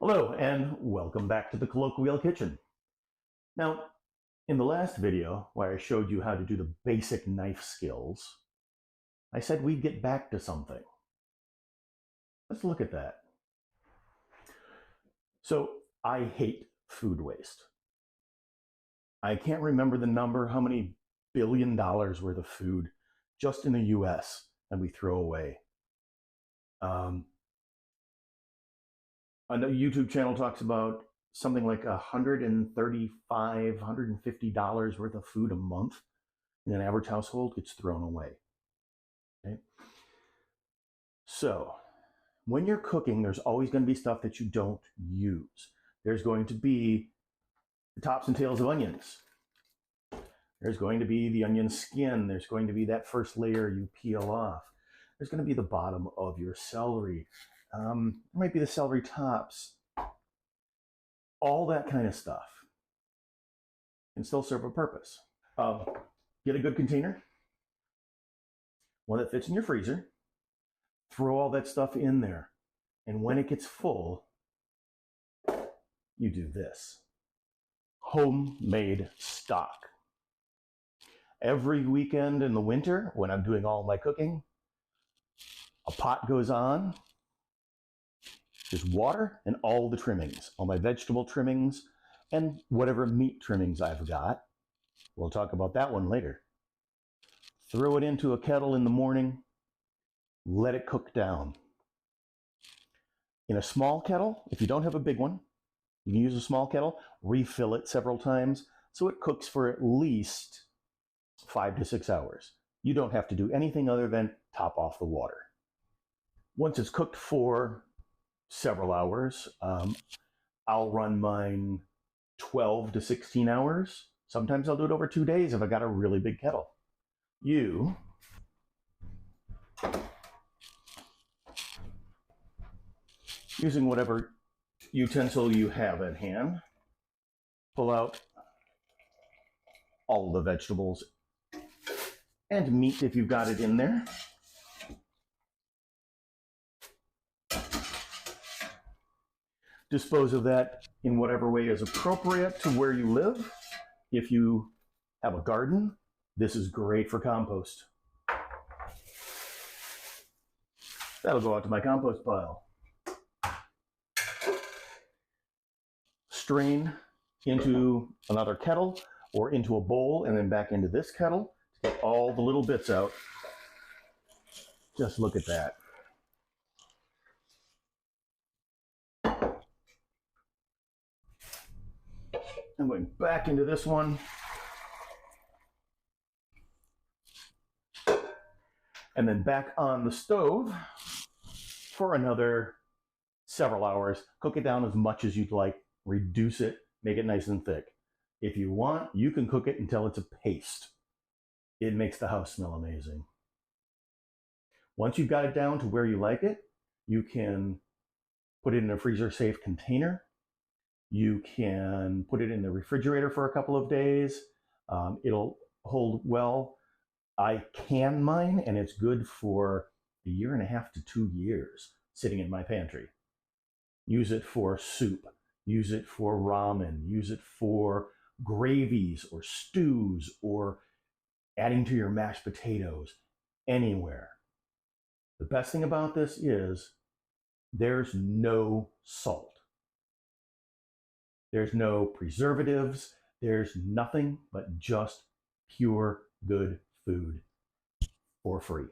Hello and welcome back to the Colloquial Kitchen. Now, in the last video where I showed you how to do the basic knife skills, I said we'd get back to something. Let's look at that. So, I hate food waste. I can't remember the number, how many $1 billion worth of food just in the US that we throw away. Another YouTube channel talks about something like $135, $150 worth of food a month in an average household gets thrown away. Okay? So, when you're cooking, there's always going to be stuff that you don't use. There's going to be the tops and tails of onions. There's going to be the onion skin. There's going to be that first layer you peel off. There's going to be the bottom of your celery. There might be the celery tops. All that kind of stuff can still serve a purpose. Get a good container, one that fits in your freezer. Throw all that stuff in there. And when it gets full, you do this. Homemade stock. Every weekend in the winter, when I'm doing all my cooking, a pot goes on. There's water and all the trimmings, all my vegetable trimmings and whatever meat trimmings I've got. We'll talk about that one later. Throw it into a kettle in the morning. Let it cook down. In a small kettle, if you don't have a big one, you can use a small kettle, refill it several times so it cooks for at least 5 to 6 hours. You don't have to do anything other than top off the water. Once it's cooked for several hours, I'll run mine 12 to 16 hours. Sometimes I'll do it over 2 days if I got a really big kettle. You using whatever utensil you have at hand, pull out all the vegetables and meat if you've got it in there. Dispose of that in whatever way is appropriate to where you live. If you have a garden, this is great for compost. That'll go out to my compost pile. Strain into another kettle or into a bowl and then back into this kettle to get all the little bits out. Just look at that. I'm going back into this one. And then back on the stove for another several hours. Cook it down as much as you'd like. Reduce it. Make it nice and thick. If you want, you can cook it until it's a paste. It makes the house smell amazing. Once you've got it down to where you like it, you can put it in a freezer-safe container. You can put it in the refrigerator for a couple of days. It'll hold well. I can mine, and it's good for 1.5 to 2 years sitting in my pantry. Use it for soup. Use it for ramen. Use it for gravies or stews or adding to your mashed potatoes. Anywhere. The best thing about this is there's no salt. There's no preservatives. There's nothing but just pure good food for free.